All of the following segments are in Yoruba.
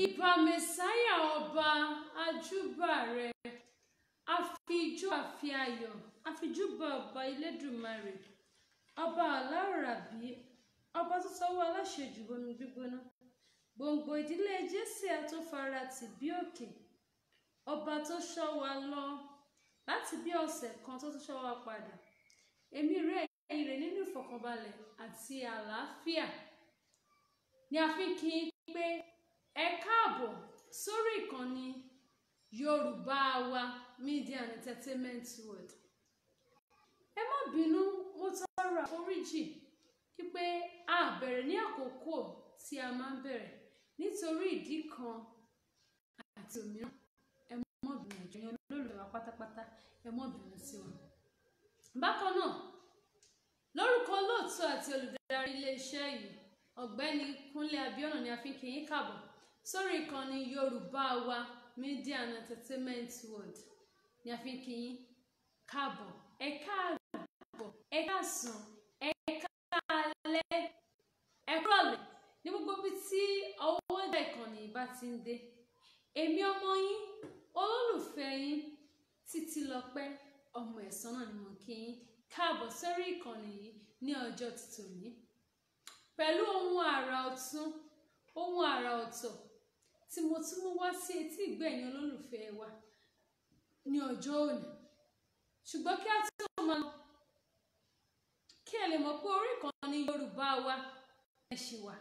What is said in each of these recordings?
Ìbà Mèsáyà ọba àjúbà rẹ̀, àfijó àfi ayọ̀, àfijúbà ọba Elédùmarè, ọba Aláràbí, ọba tó sọ́wọ́ aláṣejù bomi gbígbóná, gbòǹgbò ìdílé Jésè àtòfara tì bí òkè, ọba tó ṣọ́ wa lọ láti bí ọ̀sẹ̀ kan tó tún ṣọ́ wa padà. Èmi rẹ̀ ẹ̀yìn rẹ̀ nínú ìfọ̀kànbalẹ̀ àti àlàáfíà ni a fi ń kí yín pé ẹ káàbọ̀ sórí ìkànnì Yorùbá wa Media and Entertainment World. Ẹ má bínú, mo tọrọ àforíjì pé a bẹ̀rẹ̀ ní àkókò tí a máa ń bẹ̀rẹ̀ nítorí ìdí kan àti òmíràn. Ẹ má bínú ẹ̀jọ̀ yẹn olólùfẹ́ wa pátápátá, ẹ má bínú sí wa. Bákan náà, lórúkọ olóòtú àti olùdarí iléeṣẹ́ yìí, Ọ̀gbẹ́ni Kúnlé Abíọ́nà ni a fi ń kí yín káàbọ̀ sórí ìkànnì Yorùbá wa Media and Entertainment World ni a fi ń kí yín káàbọ̀. Ẹ káàbọ̀, ẹ káàsán, ẹ káalẹ́, ẹ kúrọ̀lẹ́ ní gbogbo ibi tí ọwọ́ ẹ̀dá ìkànnì bá ti ń dé. Èmi ọmọ yín, olólùfẹ́ yín, Títílọpẹ́ ọmọ ẹ̀sán náà ni mo kí yín káàbọ̀ sórí ìkànnì yìí ní ọjọ́ títòní pẹ̀lú ohun àrà ọ̀tun, ohun àrà ọ̀tọ̀ tí mo tún mú wá sí etí ìgbẹ̀yìn olólùfẹ́ wa ní ọjọ́ òní. Ṣùgbọ́n kí a tó máa lọ, kí ẹ lè mọ̀ pé orí ìkànnì Yorùbá wa ẹ ṣì wà,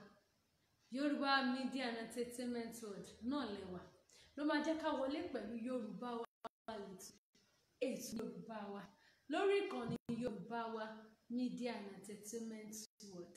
Yorùbá Media and Entertainment World náà lẹ́wà, ló máa jẹ́ ká wọlé pẹ̀lú Yorùbá wa lẹ́tọ̀, ètò Yorùbá wa lórí ìkànnì Yorùbá wa Media and Entertainment World.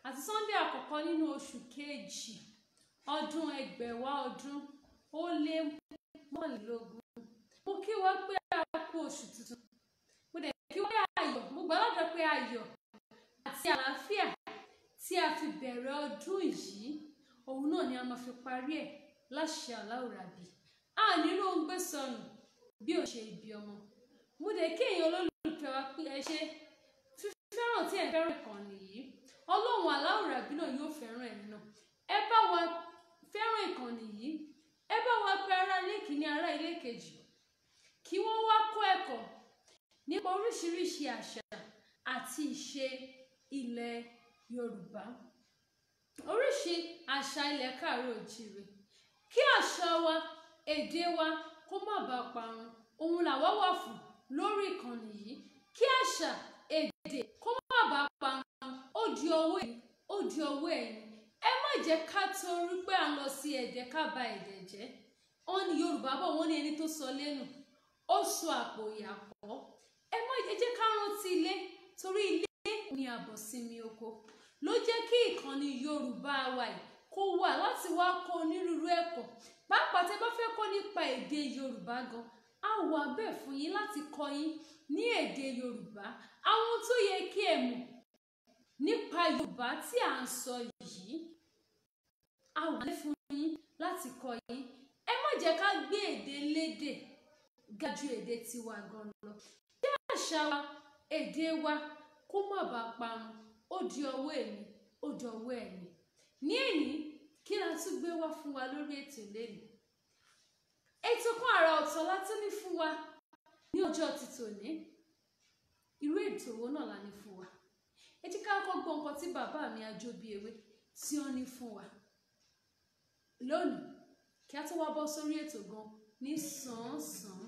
Àti Sunday àkọ́kọ́ nínú oṣù kejì ọdún ẹgbẹ̀wá ọdún ó lé mọ́kànlélógún. Mo kí wa pé a kú oṣù tuntun, mo dẹ̀ kí wa pé ayọ̀, mo gbàdúrà pé ayọ̀ àti àlàáfíà tí a fi bẹ̀rẹ̀ ọdún yìí, òun náà ni a máa fi parí ẹ̀ láṣẹ Aláràbí. A nílò ń gbé sọnù bí ó ṣe ibi ọmọ. Mo dẹ̀ kí èèyàn olólùfẹ́ wa pé ẹ ṣe fífẹ́ràn tí ẹ fẹ́ràn ìkànnì yìí, Ọlọ́run Aláràbí náà yóò fẹ́ràn ẹ̀yin náà. Ẹ bá wa fẹ́ràn ìkànnì yìí, ẹ bá wa pe ará ilé kìíní, ará ilé kejì, kí wọ́n wá kọ́ ẹ̀kọ́ nípa oríṣiríṣi àṣà àti ìṣe ilẹ̀ Yorùbá, oríṣi àṣà ilẹ̀ Káàárọ̀-o-jíire, kí àṣà wa, èdè wa kó má bàa parun. Òun làwa wà fún lórí ìkànnì yìí, kí àṣà, èdè kó má bàa parun. Ó di di ọwọ́ ẹ̀yin, ó di ọwọ́ ẹ̀yin. Ẹ má jẹ́ ká torí pé à ń lọ sí ẹ̀dẹ̀ ká ba ẹ̀dẹ̀ jẹ́. Wọ́n ní Yorùbá bọ̀ wọ́n ní ẹni tó sọ lẹ́nu ó sọ àpò ìyàkọ́. Ẹ má jẹ́ ká rántí ilé, torí ilé ni àbọ̀sími oko. Ló jẹ́ kí ìkànnì Yorùbá wa yìí kó wà láti wá kọ́ onírúurú ẹ̀kọ́. Pàápàá tẹ́ bá fẹ́ kọ́ nípa èdè Yorùbá gan, a wà bẹ́ẹ̀ fún yín láti kọ́ yín ní èdè Yorùbá. Àwọn tó yẹ kí ẹ mọ̀ nípa Yorùbá tí à ń sọ yìí, a wà bẹ́ẹ̀ fún yín láti kọ́ yín. Ẹ má jẹ́ ká gbé èdè lédè ga ju èdè tiwa gan lọ. Bí àṣà wa, èdè wa kó má bàa parun, ó di ọwọ́ èmi, ó di ọwọ́ ẹ̀yin. Ní èyí, kí la tún gbé wá fún wa lórí ètò lẹ́nu? Ètò kan àrà ọ̀tọ̀ la tún ní fún wa ní ọjọ́ ti tòní. Irú ètò wo náà la ní fún wa? Ẹ jẹ́ ká kọ́ gbọ́ nǹkan tí bàbá mi Ajóbíewé tí wọ́n ní fún wa lónìí, kí a tó wá bọ́ sórí ètò gan ní sàn-án-sàn.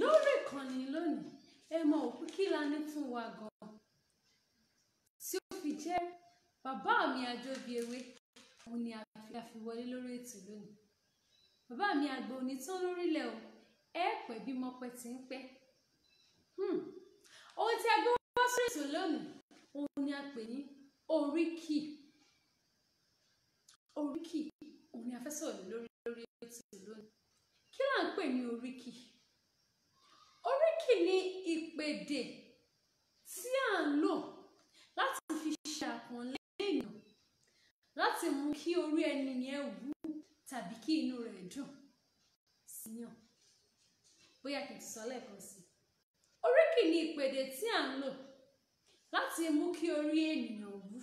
Lórí ìkànnì lónìí, ẹ mọ òkú kí la ní fún wa gan tí ó fi jẹ́ bàbá mi Ajóbíewé, òun ni a fi wọlé lórí ètò lónìí. Bàbá mi àgbà òní tán lórílẹ̀ o, ẹ pẹ́ bí mọ́pẹ́ ti ń pẹ́. Ohun tí a gbé wá sórí ètò lónìí, òun ni a pè ní oríkì. Oríkì, òun ni a fẹ́ sọ̀rọ̀ lórí ètò lónìí. Kí là ń pè ní oríkì? Oríkì ni ìpèdè tí à ń lò láti fi ṣe àpọ́nlé èèyàn, láti mú kí orí ẹni yẹn wú tàbí kí inú rẹ̀ dùn síyàn. Bóyá kì í sọ lẹ́ẹ̀kan sí. Oríkì ni ìpèdè tí à ń lò láti mú kí orí ènìyàn wú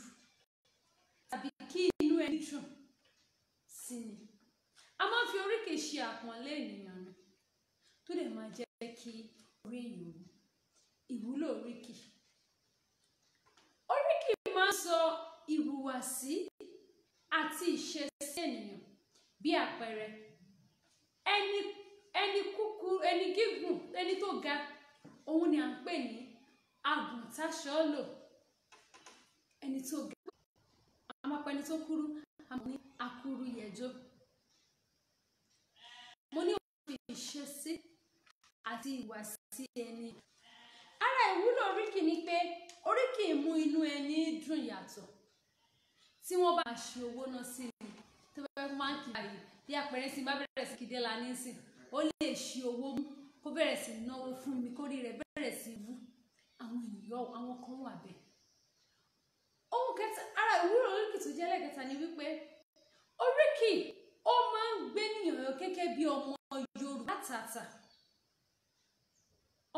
tàbí kí inú ẹni dùn sí ni. A máa ń fi oríkì ṣe àpọ́nlé ènìyàn ni, tó dẹ̀ máa jẹ́ kí orí èèyàn wú. Ìwúlò oríkì. Oríkì máa ń sọ ìhùwàsí àti ìṣesí ènìyàn. Bí àpẹẹrẹ, ẹni kúkúrú, ẹni gígùn, ẹni tó ga, òun ni à ń pè ní àgùntàṣọ́lò. Ẹni tó ga, a máa pa ẹni tó kúrú, a máa ní akúrúyẹjọ́. Mo ní ìṣesí àti ìhùwàsí ẹni. Ara ìwúlò oríkì ni pé oríkì mú inú ẹni dùn yàtọ̀. Tí wọ́n bá ṣe owó náà sí ni, tó bá fẹ́ máa ń kí báyìí, bí àpẹẹrẹ sí bá bẹ̀rẹ̀ sí kídé la ní sìn, ó lè ṣe owó mú kó bẹ̀rẹ̀ sí náwó fún mi, kórìí rẹ̀ bẹ̀rẹ̀ sí wú. Àwọn ènìyàn, àwọn kan wà bẹ́ẹ̀. Ohun kẹta, ara ìwúlò oríkì tó jẹ́ lẹ́kẹta ni wípé oríkì ó máa ń gbé ènìyàn gẹ́gẹ́ bí ọmọ Yorùbá tàtà.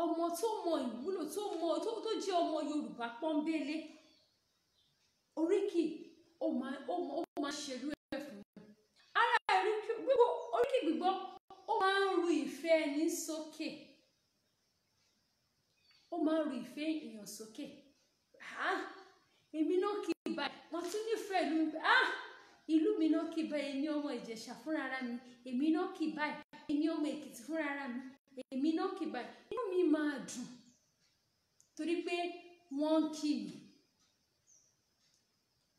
Ọmọ tó mọ ìwúlò, tó jẹ́ ọmọ Yorùbá pọ́nbélé. Oríkì ó máa ṣerú ẹ̀ fún mi. Ara oríkì gbígbọ́ ó máa ń ru ìfẹ́ ẹni sókè. Ó máa ń ru ìfẹ́ èèyàn sókè. Èmi náà kì í báyìí. Wọ́n tún nífẹ̀ẹ́ ìlú mi. Ìlú mi náà kì í báyìí. Èmi ọmọ Ìjẹ̀ṣà fúnra ara mi. Èmi náà kì í báyìí. Èmi ọmọ Èkìtì fúnra ara mi. Èmi náà kì í báyìí. Inú mi máa dùn torí pé wọ́n ń kí mi.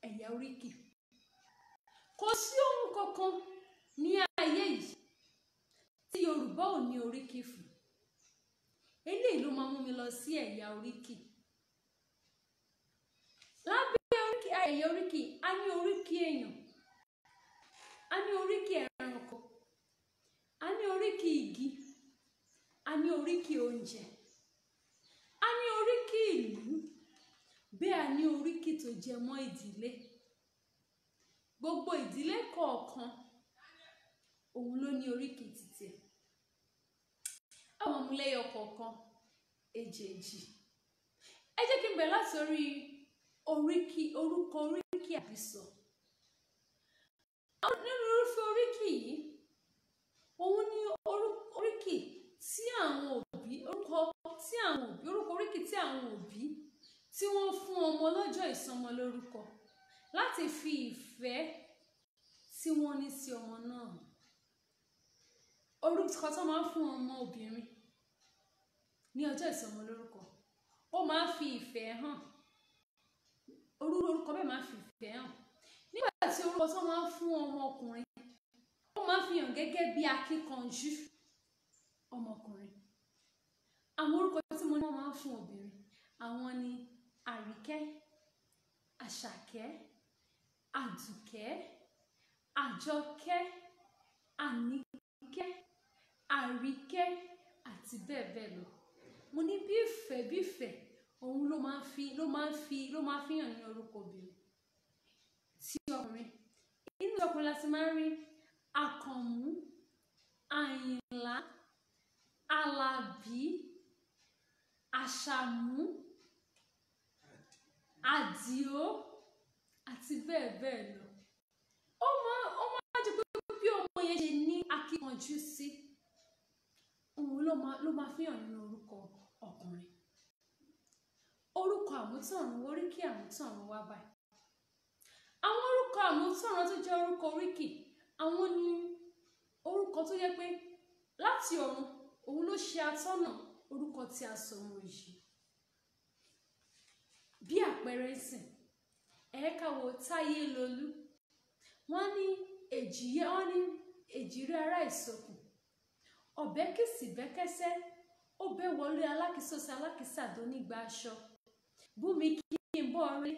Ẹ̀yà oríkì. Kò sí ohun kankan ní ayé yìí tí Yorùbá ò ní oríkì fún. Eléyìí ló máa mú mi lọ sí ẹ̀yà oríkì. Lábẹ́ oríkì, ẹ̀yà oríkì, a ní oríkì èèyàn. a ní oríkì ẹranko, a ní oríkì igi, a ní oríkì oúnjẹ, a ní oríkì ìlú, bẹ́ẹ̀ a ní oríkì tó jẹ mọ́ ìdílé. Gbogbo ìdílé kọ̀ọ̀kan òun ló ní oríkì títí ẹ̀. Àwọn ọmọlẹ́yọ kọ̀ọ̀kan èjèèjì. Ẹ jẹ́ kí n bẹ̀rẹ̀ láti orúkọ oríkì àbísọ. Nínú irúfẹ́ oríkì yìí, òun ni oríkì tí àwọn òbí, orúkọ oríkì tí àwọn òbí tí wọ́n fún ọmọ lọ́jọ́ ìsọmọlórúkọ láti fi ìfẹ́ tí wọ́n ní sí ọmọ náà. Orúkọ tó máa ń fún ọmọ obìnrin ní ọjọ́ ìsọmọlórúkọ, ó máa ń fi ìfẹ́ hàn. Orúkọ bẹ́ẹ̀ máa ń fi ìfẹ́ hàn. Nígbà tí orúkọ tó máa ń fún ọmọ ọkùnrin, ó máa ń fi hàn gẹ́gẹ́ bí akíkanjú ọmọkùnrin. Àwọn orúkọ tí mo ní wọ́n máa ń fún obìnrin, àwọn ni Àríkẹ́, Àṣàkẹ́, Àdùkẹ́, Àjọkẹ́, Àníkẹ́, Àríkẹ́ àti bẹ́ẹ̀ bẹ́ẹ̀ lọ. Mo ní bí ìfẹ́ òun ló máa ń fi hàn ní orúkọ obìnrin. Tí ọkùnrin, inú ọkùnrin la ti máa ń rí Àkànmú, Àyìnlá, Àlàbí, Àṣàmú, Àdìó àti bẹ́ẹ̀ bẹ́ẹ̀ lọ. Ó máa jẹ́ pé bí ọmọ yẹn ṣe ní akíkanjú sí, òun ló máa fi hàn nínú orúkọ ọkùnrin. Orúkọ àmútọ̀run, oríkì àmútọ̀run wá báyìí. Àwọn orúkọ àmútọ̀run tó jẹ́ orúkọ oríkì, àwọn ni orúkọ tó yẹ pé láti ọ̀run òun ló ṣe atọ́nà orúkọ tí a sọ ọmọ yìí. Bí àpẹẹrẹ ìsìn, ẹ̀ka wo Táyélolú, wọ́n ní èjìrẹ́ ará ìsokùn, ọ̀bẹ́kìsì bẹ́kẹ́sẹ́, ó bẹ́ wọlé alákìsọ́sí alákìsà tó nígbà aṣọ. Bùnmi kí n bọ́ rí,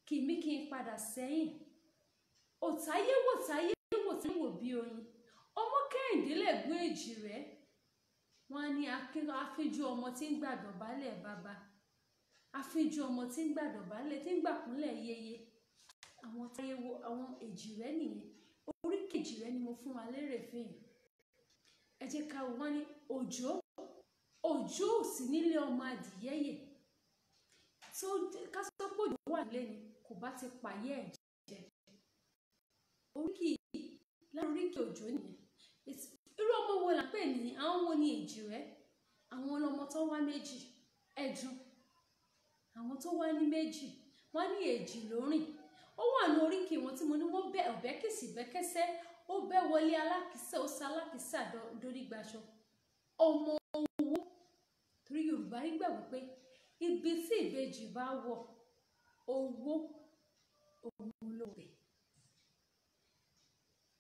kì mí kí n padà sẹ́yìn. Òtáyéwò táyéwò bí oyin, ọmọ Kẹ́hìndé lẹ̀gbọ́n èjìrẹ́. Wọ́n ní àfíjú ọmọ tí ń gbàdọ̀bálẹ̀ bàbá, àfíjú ọmọ tí ń gbàdọ̀bálẹ̀ tí ń gbàkúnlẹ̀ yeye. Àwọn Táyéwò, àwọn èjìrẹ́ nìyẹn. Oríkì èjìrẹ́ ni mo fún wa lérè fún yìí. Ẹ jẹ́ ká wọ́n ní òjò sí nílé ọmọ adìyẹ́yẹ. Tó ká sọ pé òjò wà nílé ni kò bá ti pààyẹ́ ẹ̀ jẹ. Oríkì lára oríkì òjò nìyẹn. Irú ọmọ wo là ń pè ní àwọn wo ni èjìrẹ́? Àwọn ọlọmọ tó wá méjì, ẹ̀dùn. Àwọn tó wá ní méjì, wọ́n ní èjì lórìn. Ó wà ní oríkì wọn tí mo ní wọ́n bẹ́ ọ̀bẹ́kìsì bẹ́kẹ́sẹ́, ó bẹ́ wọlé alákìsà, ó sa alákìsà dórí gbaṣọ. Ọmọ owó, torí Yorùbá gbàgbọ́ pé ibi tí ìbejì bá wọ̀, owó òun ló bẹ̀.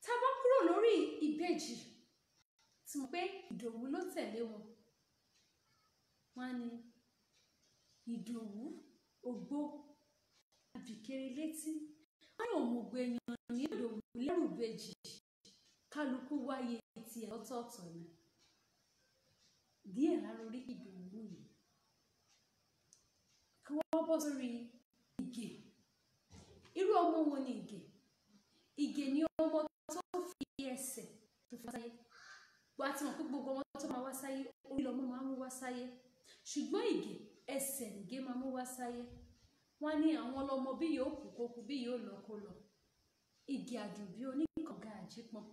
Tá bá kúrò lórí ìbejì, tí mo pé Ìdòwú ló tẹ̀lé wọn, wọ́n ní Ìdòwú ògbó àbìkiri létí. Wọ́n yóò mú gbé yan ní Ìdòwú lẹ́rù bejì, kálukú wáyé tiẹ̀ lọ́tọ̀ọ̀tọ̀ ni. Díẹ̀ lára oríkì Ìdòwú yìí. Kí wọ́n bọ́ sórí Ìgè. Irú ọmọ wo ni Ìgè? Ìgè ni ọmọ tó fi ẹsẹ̀ tó fi sáyé. Wọ́n ti mọ̀ pé gbogbo ọmọ tó máa wá sáyé, orí lọmọ máa ń wá sáyé. Ṣùgbọ́n Ìgè, ẹsẹ̀ nìgè máa mú wá sáyé. Wọ́n ní àwọn ọlọ́mọ bí yóò kú kó kú, bí yóò lọ kó lọ. Ìgè àdùnbí oníkànga àjípọn.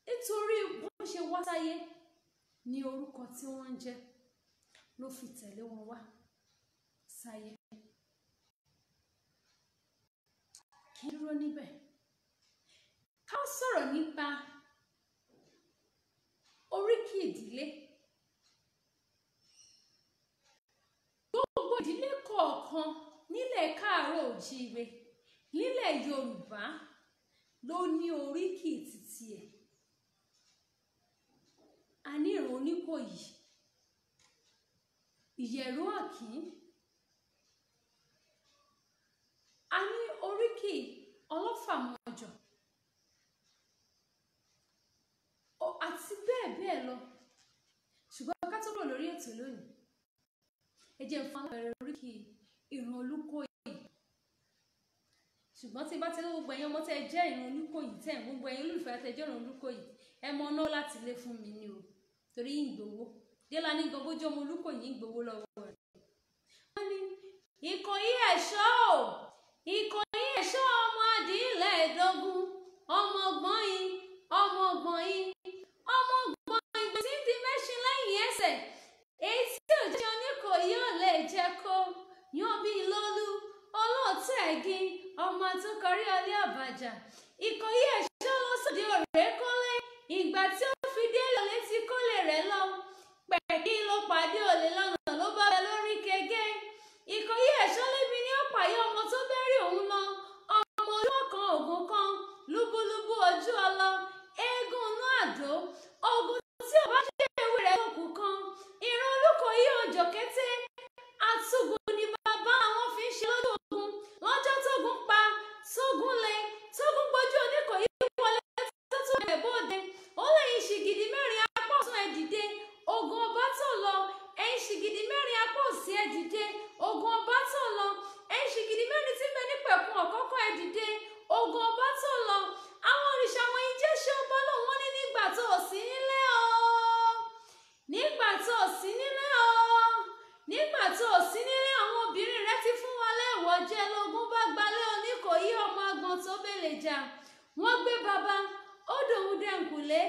Nítorí bó ṣe wá sáyé ni orúkọ tí wọ́n ń jẹ́ ló fi tẹ̀lé wọn wá sáyé. Kí n dúró níbẹ̀. Ká sọ̀rọ̀ nípa oríkì ìdílé. Gbogbo ìdílé kọ̀ọ̀kan nílẹ̀ Káàárọ̀ Oòjíire, nílẹ̀ Yorùbá ló ní oríkì títí ẹ̀. A ní ìran Oníkòyí, Ìyẹ̀rú Ọ̀kín. A ní oríkì ọlọ́fàmọ́jọ àti bẹ́ẹ̀ bẹ́ẹ̀ lọ. Ṣùgbọ́n ká tó bọ̀ lórí ètò lónìí, ẹ jẹ́ fún àpẹẹrẹ oríkì ìran Olúkòyí. Ṣùgbọ́n tí bá ti rí gbogbo ẹ̀yin ọmọ tẹ́ jẹ́ ìran Olúkòyí tẹ́ gbogbo ẹ̀yin olùfẹ́ tẹ́ jẹ́ ìran Olúkòyí, ẹ mọ náà láti lé fún mi ni o, torí ìgbòho délá ní gan bójú ọmọ Olúkòyí ìgbòho lọ́wọ́ rẹ̀. Wọ́n ní Ìkòyí ẹ̀ṣọ́ o, Ìkòyí ẹ̀ṣọ́ ọmọ adìlẹ̀ ẹ̀dógún, ọmọ ọgbọ̀n yìí, ọmọ ọgbọ̀n yìí, ọmọ ọgbọ̀n ìgbè tí ń di mẹ́ṣin lẹ́yìn ẹsẹ̀, èyí tí òjì Oníkòyí ò lè jẹ́ kó yan bí lólú olóòtú ẹ̀gìn ọmọ tó kọrí ọlé ọ̀bàjà. Ìkòyí ẹ̀ṣọ́ lọ sóde ọ̀rẹ́ kọ́lé, ìgbà tí ó fi délé létí kólé rẹ̀ lọ, pẹ̀kí ló pàdé olè lọ́nà ló bá bẹ lórí kẹ̀kẹ́. Ìkòyí ẹ̀ṣọ́ lébi ní ó pààyà ọmọ tó bẹ́rì òun lọ, ọmọ ojú kan ògùn kan, lúbúlúbú ojú ọlọ, eégún inú àdó, ogun tí ò bá ṣe ewé rẹ̀ lókù kan. Ìran Olúkòyí òjò kété, àtúgùn ni bàbá àwọn fi ń ṣe lójú ogun. Lọ́jọ́ tógun pa, tógun lé, tógun gbójú Oníkòyí wọlé tó tún ẹ̀ bóde. Ó lẹ́yìn ṣìgìdì mẹ́rin apá ọ̀tún ẹ̀ dìde, ogun ọba tó lọ, ẹ̀yìn ṣìgìdì mẹ́rin apá òsì ẹ̀ dìde, ogun ọba tó lọ, ẹ̀yìn ṣìgìdì mẹ́rin tí bẹ ní pẹ̀kun ọ̀kọ́kọ́ ẹ̀ dìde, ogun ọba tó lọ. Àwọn òrìṣà wọn ìjẹ́ ṣe ọba lòun wọ́n ní nígbà tó ò sí nílé o, nígbà tó ò sí nílé o, nígbà tó ò sí nílé àwọn obìnrin rẹ ti fún wa léèwọ̀ jẹ lógún bá gbalé Oníkòyí ọmọ agbọ̀n tó bèlè jà. Wọ́n gbé baba ó dòun dẹ̀ǹkùlé,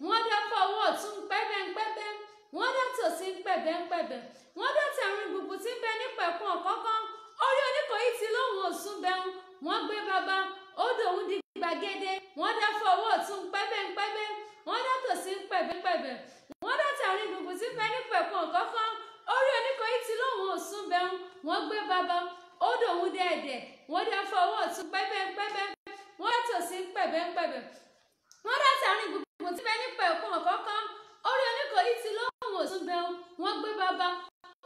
wọ́n dá fọwọ́ ọ̀tún pẹ́bẹ́ńpẹ́bẹ́, wọ́n dá tòsí pẹ̀bẹ́ńpẹ́bẹ́, wọ́n dá tẹ̀rín gbùgbù tí ń bẹ ní pẹ̀kun ọ̀kọ́kọ́. Orí Oníkòyí ti lóhùn òsùn bẹun. Wọ́n gbé baba ó dòun di gbàgede, wọ́n dá fọwọ́ ọ̀tún pẹ́bẹ́ńpẹ́bẹ́, wọ́n dá tòsí pẹ̀bẹ́ńpẹ́bẹ́, wọ́n dá tẹ̀rín gbùgbù tí ń bẹ ní pẹ̀kun ọ̀kọ́kọ́. Orí Oníkòyí ti lóhùn òsùn bẹun. Wọ́n gbé baba ó dòun dẹ̀ẹ̀dẹ̀, wọ́n dá fọwọ́ ọ̀tún pẹ́bẹ́ńpẹ́bẹ́, wọ́n dá tòsí pẹ̀bẹ́ńpẹ́bẹ́, wọ́n dá tẹ̀rín gbùgbù tí ń bẹ ní pẹ̀kun ọ̀kọ́kọ́. Orí Oníkòyí ti lóhùn òsùn bẹun. Wọ́n gbé baba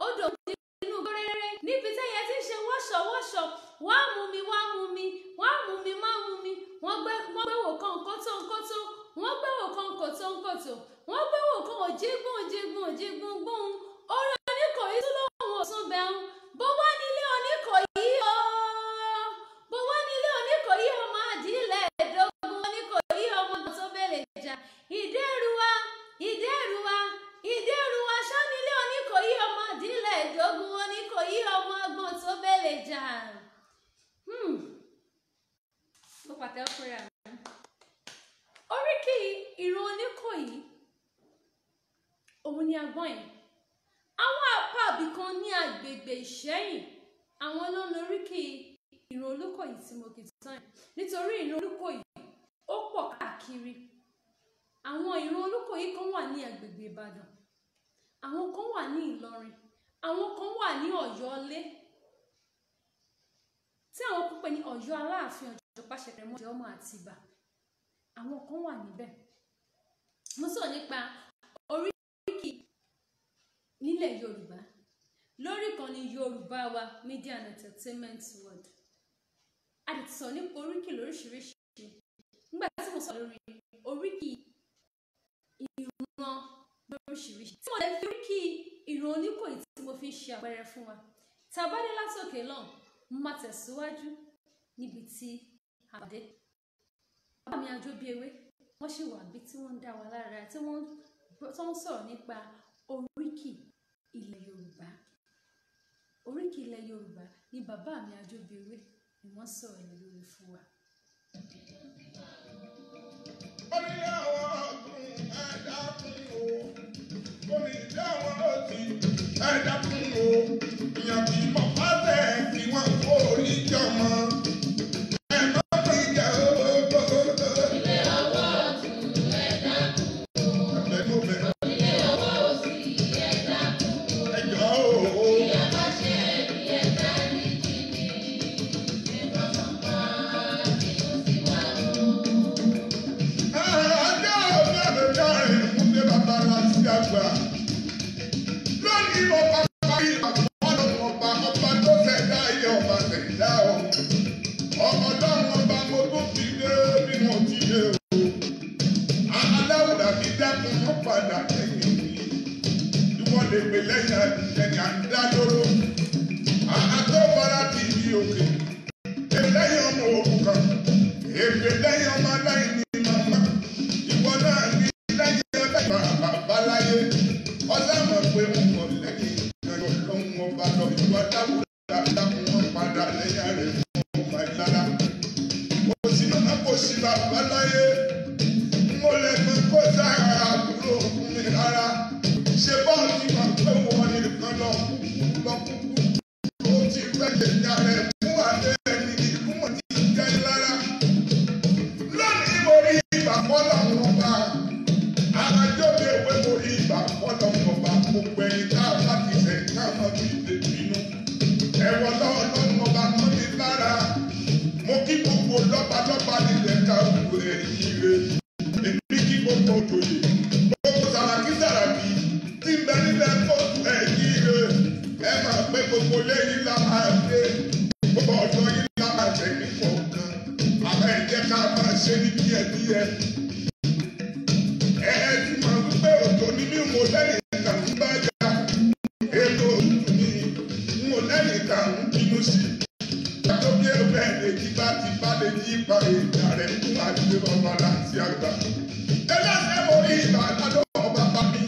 ó dòun di inú gbóréré, níbi tẹ́yẹ ti ń ṣe wọ́ṣọ̀wọ́ṣọ̀, wá mú mi, wá mú mi, wá mú mi, má mú mi. Wọ́n gbé wò kan kótóńkótó, wọ́n gbé wò kan kòtóńkòtó, wọ́n gbé wò kan òjígún òjígún òjígún gbóhùn. Orí Oníkòyí tún lóhùn òsùn bẹun. Bó wá nílé Oníkòyí o, bó wá nílé Oníkòyí ọmọ adìlẹ̀ ẹ̀dógún, Oníkòyí ọmọ tó bèlè jà. Ìdẹ́rùwà, Ìdẹ́rùwà, Ìdẹ́rùwà ṣá nílé Oníkòyí ọmọ adìlẹ̀ ẹ̀dógún, Oníkòyí ọmọ agbọ̀n tó bèlè jà. Mo pàtẹ́ ọkùnrin àná. Oríkì ìran Oníkòyí òun ni agbọ́n yẹn. Àwọn apá àbìkan ní agbègbè Ìṣẹ́yìn, àwọn ló ń lo oríkì ìran Olúkòyí tí mo kì í tán yìí, nítorí ìran Olúkòyí ó pọ̀ káàkiri. Àwọn ìran Olúkòyí kan wà ní agbègbè Ìbàdàn, àwọn kan wà ní Ìlọrin, àwọn kan wà ní Ọ̀yọ́lé, tí àwọn kan pè ní Ọ̀yọ́ Aláàfin Ọ̀jọ́ Pàṣẹkẹrẹ Mọ́jọ́ ọmọ Àtìbà, àwọn kan wà níbẹ̀. Mo sọ nípa oríkì nílẹ̀ Yorùbá lórí ìkànnì Yorùbá Wa Media and Entertainment World. A lè sọ nípa oríkì lóríṣiríṣi nígbà tí mo sọ lórí oríkì ìran lóríṣiríṣi, tí mo lè fi oríkì ìran Oníkòyí tí mo fi ń ṣe àpẹẹrẹ fún wa. Tá a bá dé látòkè lọ́hùn, mo máa tẹ̀síwájú níbi tí a dé. Bàbá mi Ajóbíewé wọ́n ṣì wà bí tí wọ́n ń dá wa lára, tí wọ́n ń sọ̀rọ̀ nípa oríkì ilẹ̀ Yorùbá. Oríkì ilẹ̀ Yorùbá ni bàbá mi Ajóbíewé ni wọ́n sọ̀rọ̀ ní lórí fún wa. Orí àwọn ọ̀gbìn ẹ̀dá kún o, omi ìdá àwọn òsì ẹ̀dá kún o, ìyàn kì í mọ̀ pátẹ́ kí wọ́n kó orí jọmọ. Lónìí mo bá bá yí ọ̀pọ̀ ọ̀pọ̀ ọba èpè lẹ́yìn ẹni à ń dá lóró. Àtọ́fara ti di òkè. Lẹ́yìn ọmọ òrukàn. Èpè lẹ́yìn ọmọ aláìní màmá. Ìwọ náà ní lẹ́yìn ẹgbẹ́ bàbá láyé. Ọ̀sán mọ̀ pé wọ́n mọ̀ lẹ́yìn ìgbàlọ́ lọ́wọ́ ọba lọ. Ìwà dáwúdà dákun wọn padà lẹ́yìn rẹ̀ fún ọmọ ìlara. Òsì náà kò sí bàbá láyé. Mo lè mọ kó sára àbúrò fún mi rárá. Ṣé bọ́ọ̀lù ti máa pé wọ́n nìkan lọ kúkú. Ó ti fẹ́lẹ̀ ní ààrẹ fún àlẹ́ ẹni ìkúmọ̀ ní ìjẹ́ lára. Lónìí mo rí ìgbà fọ́lọ̀ wọn bá. Àjọ mi èwe mo rí ìgbà fọ́lọ̀ wọn bá. Gbogbo ẹni tá a bá ti sẹ̀ ká mọ́ bí ìdètò inú. Ẹ̀wọ̀n lọ́wọ́ lọ́wọ́ bá mọ́ mi lára. Mo kí gbogbo lọ́balọ́ba nílẹ̀ ká òkú ẹ̀yìn rẹ̀. Èmi kí gbogbo òjòyè. Gbogbo Sàràkí Sàràkí tí ń bẹ nílẹ̀ kóòtù ẹ̀yìn rẹ̀. Ẹ máa pé gbogbo lẹ́yìn la máa dé. Gbogbo ọ̀dọ́ yìí la máa tẹ̀ ní kọ̀ọ̀kan. Àmọ́ ẹ jẹ́ ká máa ṣe ní díẹ̀díẹ̀. Ẹ ti máa ń pé òjò ní bí mo lẹ́yìn ìta ń bá jà. Ètò òjò ní mo lẹ́yìn ìta ń bínú sí. Àtọ́bí ẹgbẹ́ èjì bá ti bá lè yí ipa ìjà rẹ̀ fún àdúgbò ọba láti àgbà. Ẹlẹ́sẹ̀ mo rí ìgbà àdádọ́ ọba bá mi.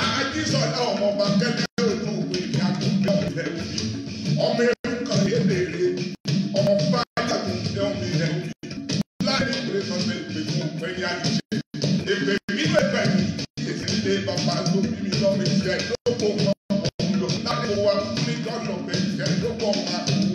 Àjíṣọ́lá ọmọ ọba kẹ́lẹ́ òjò òwe ní àgbègbè ọ̀lẹ́ òbí. Ọmọ ẹrú kan yédèrè. Ọmọ bá yàgò ní ọmọ ilẹ̀ òbí. Láì ìwé kan lè pè fún òpin ní àjíṣe. Èpè mi lè bẹ̀ mí. Èsì ilé bàbá tó bí mi lọ́mọ ìṣẹ́ lóko wọn òun lò. Láti wá ní jọ́nà bẹ̀ ìṣẹ́ lóko wọn àkókò.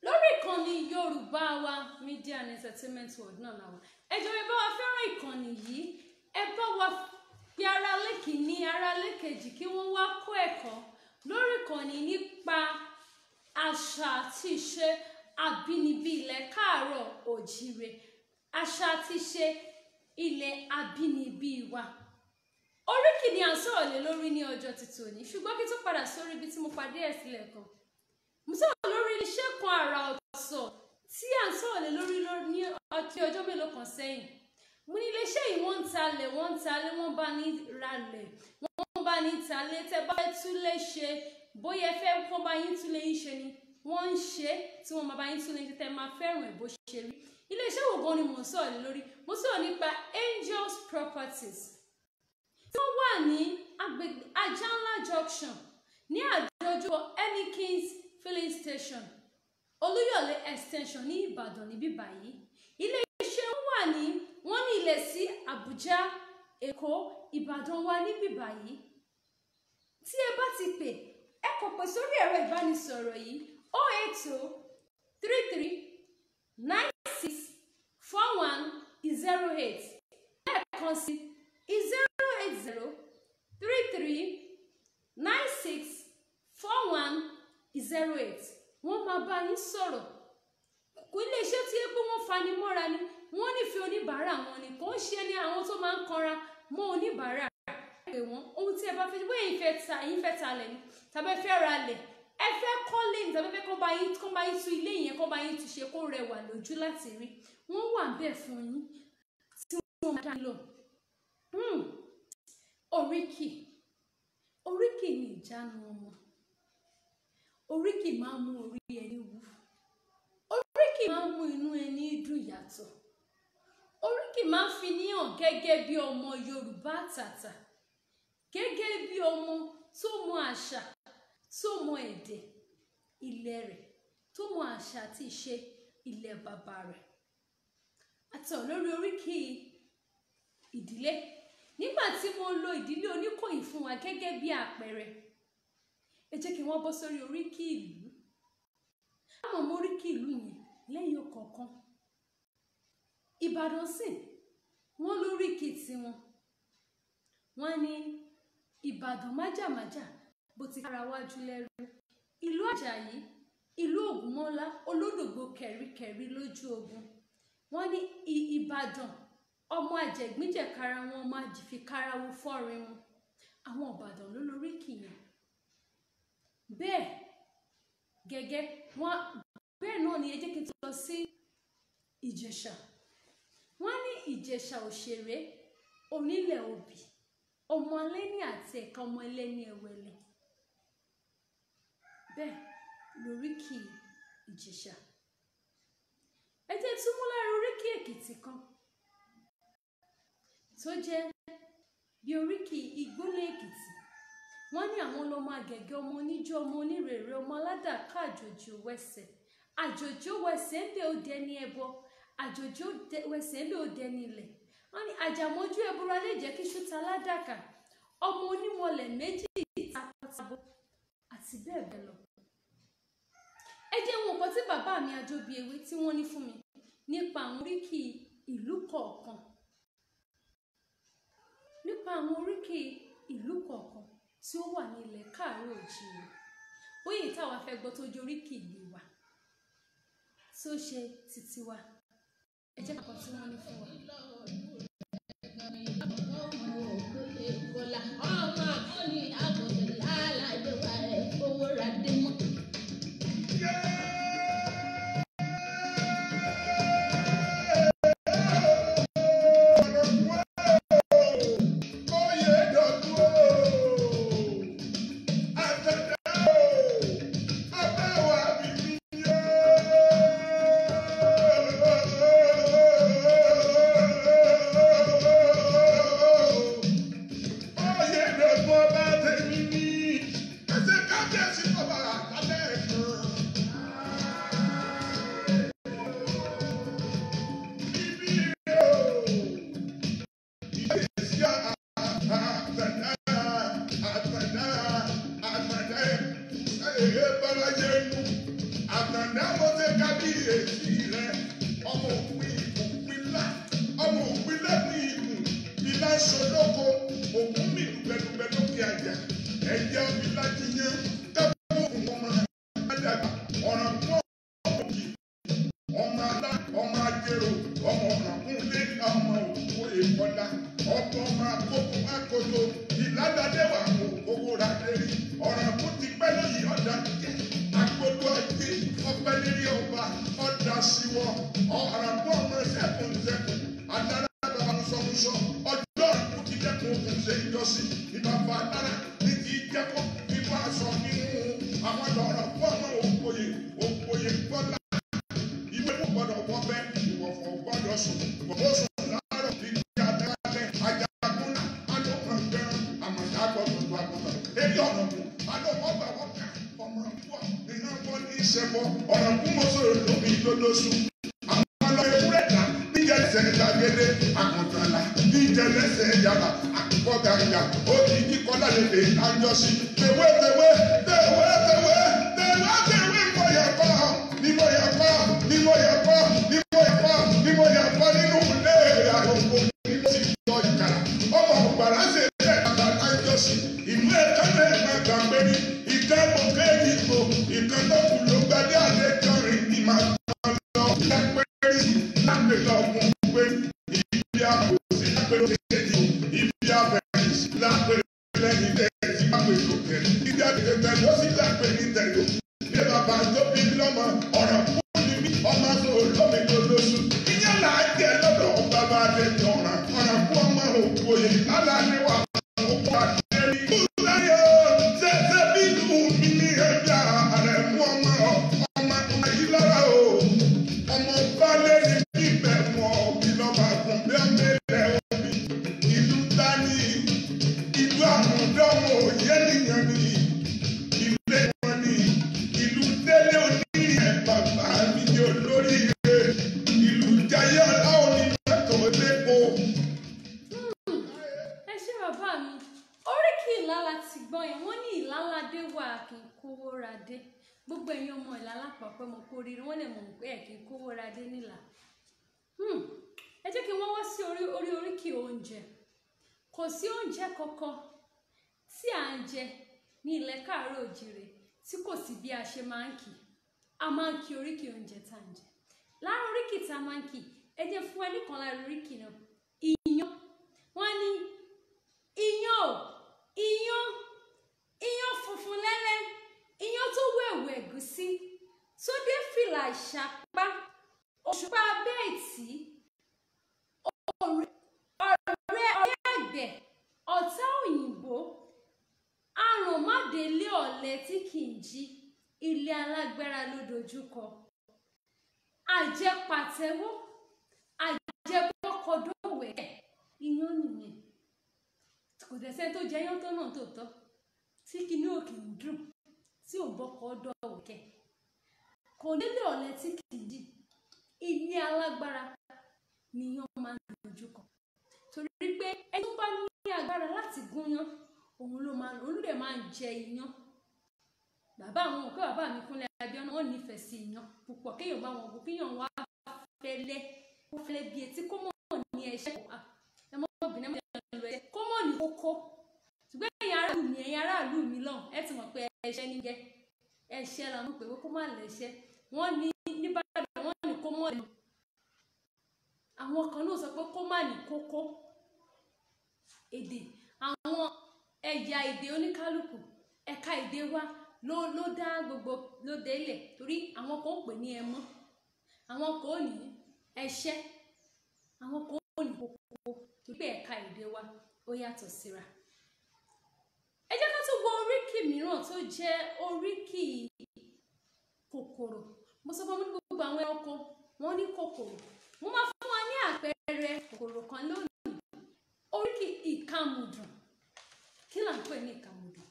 Lórí ìkànnì Yorùbá wa Media and Entertainment World náà náà ẹ jọ̀ọ́ ẹ bá wa fẹ́ràn ìkànnì yìí, ẹ bá wa fi ara lékìíní ara lékejì kí wọ́n wá kọ́ ẹ̀kọ́ lórí ìkànnì nípa àṣà àti ìṣe abínibí ilẹ̀ káàárọ̀ òjíire, àṣà àti ìṣe ilẹ̀ abínibí wa. Oríkì ni à ń sọ̀rọ̀ lé lórí ní ọjọ́ títí òní, ṣùgbọ́n kí tó padà sórí ibi tí mo padé ẹ̀ sílẹ̀ kan. Mo sọ̀rọ̀ lórí iṣẹ́ kan àrà ọ̀tọ̀ tí à ń sọ̀rọ̀ lé lórí ní ọjọ́ mélòó kan sẹ́yìn. Mo ní iléeṣẹ́ yìí wọ́n ń talẹ̀, wọ́n bá ní ralẹ̀, wọ́n bá ní talẹ̀, tẹ́ bá túlé ṣe, bóyá ẹ fẹ́ kọ́ bá yín túlé yín ṣe ni wọ́n ń ṣe tí wọ́n máa bá yín túlé tẹ́ máa fẹ́ràn ẹ̀ bó ṣe rí. Iléeṣẹ́ wo gan ni mò ń sọ̀rọ̀ lé lórí? Mo sọ̀rọ̀ nípa Angels Properties tí wọ́n wà ní agbègbè Ajanla Junction ní àdójúkọ Hennekins Filling Station, Olúyọ̀lé Extension ní Ìbàdàn níbí báyìí. Ilé-iṣẹ́ wọ́n ní ilẹ̀ sí Àbújá, Èkó, Ìbàdàn wa níbí báyìí. Tí ẹ bá ti pè, ẹ kàn pè sórí ẹ̀rọ ìbánisọ̀rọ̀ yìí 08033964108. Lẹ́ẹ̀kan sí 08033964108. Wọ́n máa bá yín sọ̀rọ̀. Kò iléeṣẹ́ tí ẹ pé wọ́n fani mọ́ra ni, wọ́n nífẹ̀ẹ́ oníbàárà wọn ni, kò ń ṣe ní àwọn tó máa ń kanra mọ́ oníbàárà. Pè wọ́n ohun tí ẹ bá fẹ́ bóyá yín fẹ́ ta lẹ̀ ni, tàbí ẹ fẹ́ ra lẹ̀, ẹ fẹ́ kọ́lé ni, tàbí ẹ fẹ́ kọ́ bá yín tú ilé yẹn, kọ́ bá yín tú ṣe kó rẹwà lójú láti rí. Wọ́n wà bẹ́ẹ̀ fún yín tí wọ́n máa dá lọ. Oríkì ni ìjánu ọmọ. Oríkì máa ń mú orí ẹni wú. Oríkì máa ń mú inú ẹni dùn yàtọ̀. Oríkì Oríkì máa ń fi níhàn gẹ́gẹ́ bí ọmọ Yorùbá àtàtà, gẹ́gẹ́ bí ọmọ tó mọ àṣà, tó mọ èdè ilẹ̀ rẹ̀, tó mọ àṣà àti ìṣe ilẹ̀ bàbá rẹ̀. Àtọ̀ lórí oríkì ìdílé. Nígbà tí mo lo ìdílé Oníkòyí fún wa gẹ́gẹ́ bí àpẹẹrẹ, ẹ jẹ́ kí wọ́n bọ́ sórí oríkì ìlú. Àwọn ọmọ oríkì ìlú yẹn lẹ́yìn ọ̀kọ̀ọ̀kan. Ìbàdàn sì wọ́n lóríkì tiwọn. Wọ́n ní Ìbàdàn májàmájà bó ti kára wájú lẹ́rú. Ìlú Àjàyí, ìlú Ògúnmọ́lá, olódògbò kẹ̀ríkẹ̀rí lójú ogun. Wọ́n ní Ìbàdàn ọmọ àjẹgbínjẹ̀kára wọn máa fi kára wo fọ́rin wọn. Àwọn Ìbàdàn ló lóríkì yẹn. Bẹ́ẹ̀ gẹ́gẹ́ bẹ́ẹ̀ náà ni ẹ jẹ́ kí n tó lọ sí Ìjẹ̀ṣà. Wọ́n ní Ìjẹ̀ṣà òṣèré onílẹ̀ obì, ọmọ alẹ́ni àti ẹ̀ka ọmọ ẹlẹ́ni ẹ̀wẹ̀lẹ̀. Bẹ́ẹ̀ lóríkì Ìjẹ̀ṣà. Ẹ jẹ́ tún mú lára oríkì Èkìtì kan tó jẹ́ bí oríkì Ìgbólé Èkìtì. Wọ́n ní àwọn lọ́mọ Àgẹ̀gẹ̀, ọmọ oníjó, ọmọ onírèrè, ọmọ aládàká àjòjì òwẹsẹ̀. Àjòjì òwẹsẹ̀ ń bẹ òde ní ẹbọ, àjòjì òwẹsẹ̀ ń bẹ òde ní ilẹ̀. Wọ́n ní àjàmọ́jú ẹbúra lè jẹ́ kí ṣúta ládàkà, ọmọ onímọ̀lẹ̀ méjì takọtabo àti bẹ́ẹ̀ bẹ́ẹ̀ lọ. Ẹ jẹ́ wọn nǹkan tí bàbá mi Àjọbíewé tí wọ́n ní fún mi nípa àwọn oríkì ìlú kọ̀ọ̀kan. Nípa àwọn oríkì ìlú kọ̀ọ̀kan tí ó wà ní ilẹ̀ Káàárọ̀ Oòjíire. Bóyá ìtawà fẹ́ gbọ́ tó jẹ́ oríkì ìlú wa tó ṣe títí wa. Ẹ jẹ́ nǹkan tí wọ́n ní fún wa. Ọmọ balẹ̀ ní bíbẹ̀ mọ́ bí lọ́ba gùn bí ọmọ. yẹn wọ́n ní ìlàládé wà kí n kówó ra dé gbogbo ẹ̀yin ọmọ ìlà lápapọ̀ mo kó rírì wọ́n lè mọ̀ pé ẹ̀ kí n kówó ra dé nílà. Ẹ jẹ́ kí wọ́n wá sí oríkì oúnjẹ. Kò sí oúnjẹ kankan tí à ń jẹ ní ilẹ̀ káàárọ̀ òjìrè tí kò sí bí a ṣe máa ń kì. A máa ń kí oríkì oúnjẹ tá à ń jẹ. Lára oríkì tá a máa ń kì, ẹ jẹ́ fún ẹnì kan lára oríkì náà. Iyán. Wọ́n ní iyán o, iyán funfun lẹ́lẹ́, iyán tó wẹ̀wù ẹ̀gúsí, tó dé fìlà ìṣàpá, òṣùpá bẹ́ẹ̀tì, ọ̀rẹ́ àgbẹ̀, ọ̀tá òyìnbó, àrùnmádélé ọ̀lẹ tí kì í jí, ilé alágbára ló dojúkọ. Àjẹpàtẹ́wọ́, àjẹbọ́kọdọ́wẹ̀, iyán nìyẹn. Kò dẹ̀sẹ̀ tó jẹ iyán tó náà tó tọ́, tí kinní òkè ń dùn, tí ò bọ́kọ dọ̀wẹ̀ kẹ̀. Kò délé ọ̀lẹ tí kì í jí, ilé alágbára ni iyán máa ń dojúkọ. Torí pé ẹni tó bá ní agbára láti gúnyán, òun lè máa ń jẹ iyán. Bàbá àwọn òkè bàbá mi Kúnlé Abíọ́nà wọ́n nífẹ̀ẹ́ sí iyán púpọ̀. Kéèyàn bá wọn bù, kéèyàn wá fẹ́lẹ́ bí etí kó mọ̀ ní ẹṣẹ́ ẹmọ́bìnrin ẹmọ́ lọ ẹṣẹ́ kó mọ̀ ní kókó. Ṣùgbọ́n ẹ̀yin aráàlú mi lọ́hùn ẹ ti mọ̀ pé ẹṣẹ́ ní jẹ́ ẹṣẹ́ la mọ̀ pé kó má lẹ́ṣẹ́. Wọ́n ní níbàdàn wọ́n ní kó mọ̀ ní. Àwọn kan náà sọ pé kó má ní kókó. Èdè àwọn ẹ̀yà èdè oníkálùkù ẹ̀ka èdè wa ló dá gbogbo ló dé ilẹ̀ torí àwọn kan pè ní ẹmọ́, àwọn kan ní ẹṣẹ́, àwọn kan ní kókó torí pé ẹ̀ka èdè wa ó yàtọ̀ síra. Ẹ jẹ́ ká tún wo oríkì mìíràn tó jẹ́ oríkì kòkòrò. Mo sọ fún gbogbo àwọn ẹranko wọ́n ní kòkòrò. Mo máa fún wa ní àpẹẹrẹ kòkòrò kan lónìí. Oríkì ìkàmùdùn. Kí là ń pè ní ìkàmùdùn?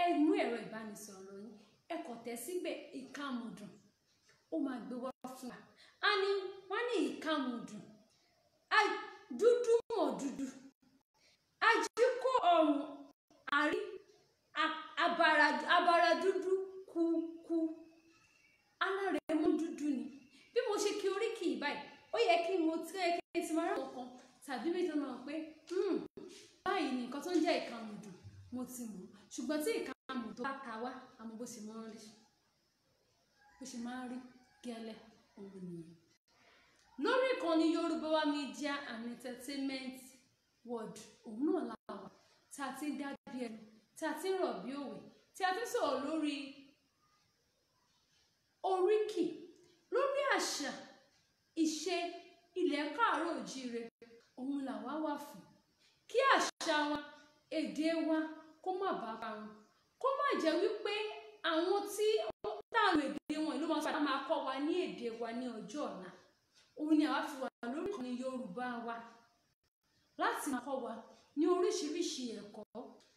Ẹ mú ẹ̀rọ ìbánisọ̀rọ̀ yín, ẹ kàn tẹ̀ síbẹ̀ ìkàmùdùn. Ó máa gbé wá fún wa. Wọ́n ní ìkàmùdùn. Dúdú mọ̀ dúdú. Ajíkó ọrùn àrí. Abara dúdú kúkú. Alárẹ̀ mọ́ dúdú ni. Bí mo ṣe kí oríkì báyìí, ó yẹ kí mo ti máa rán ọkàn tàbí bí tó máa pé báyìí ni nǹkan tó ń jẹ́ ìkàmùdùn mo ti mọ̀. Ṣùgbọ́n tí ìkàmùdùn bá ta wá, àmọ́ bó ṣe máa ń rí gẹ́lẹ́ òun nìyẹn. Lórí ìkànnì Yorùbá Media and Entertainment World, òun náà la wà tí a ti ń dá bí ẹnu, tí a ti ń rọ̀ bí òwe, tí a ti ń sọ̀rọ̀ lórí oríkì, lórí àṣà, ìṣe ilẹ̀ káàárọ̀ òjíire, òun làwa wà fún. Kí àṣà wa, èdè wa kó má bàa parun, kó má jẹ́ wípé àwọn tí táwọn èdè wọn ló máa kọ́ wa ní èdè wa ní ọjọ́ ọ̀la. Òun ni àwa fi wà lórí ìkànnì Yorùbá wa láti máa kọ́ wa ní oríṣiríṣi ẹ̀kọ́,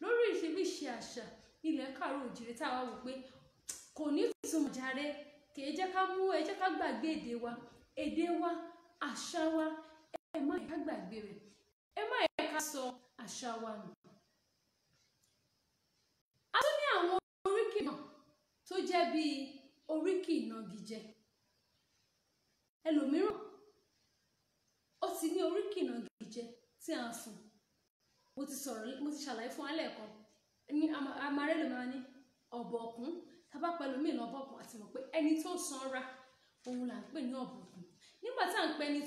lórí oríṣiríṣi àṣà ilẹ̀ káàárọ̀ òjíire táwa wò pé kò ní ìtumọ̀ jàre, kì í jẹ́ ká gbàgbé èdè wa, àṣà wa, ẹ má yẹ ká gbàgbé rẹ̀, ẹ má yẹ ká sọ àṣà wa nù. A tún ní àwọn oríkì náà tó jẹ́ bíi oríkì ìnagijẹ. Ẹlòmíràn ó ti ní oríkì ìnagijẹ tí a ń fún. Mo ti ṣàlàyé fún alẹ́ kan ní amarélò máa ní ọ̀bọ̀kún. Tábà pẹ̀lú mí lọ́bọ̀kún àti mọ̀ pé ẹni tó sanra òun là ń pè ní ọ̀bọ̀kún. Nígbà tá à ń pẹ́ ni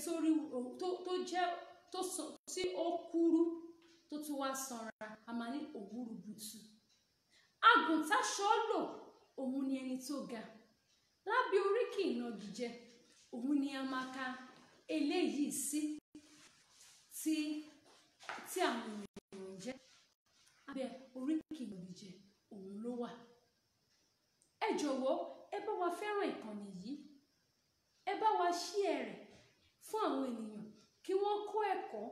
tí ó kúrú tó tún wá sanra, a máa ní òwúrúbùtù. Àgùntàṣọ́ lò òun ni ẹni tó ga. Lábẹ́ oríkì ìnagijẹ òun ni a máa ka eléyìí sí tí àwọn ènìyàn jẹ́. Abẹ́ oríkì ìnagijẹ òun ló wà. Ẹ jọ̀wọ́ ẹ bá wa fẹ́ràn ìkànnì yìí, ẹ bá wa share rẹ̀ fún àwọn ènìyàn kí wọ́n kọ́ ẹ̀kọ́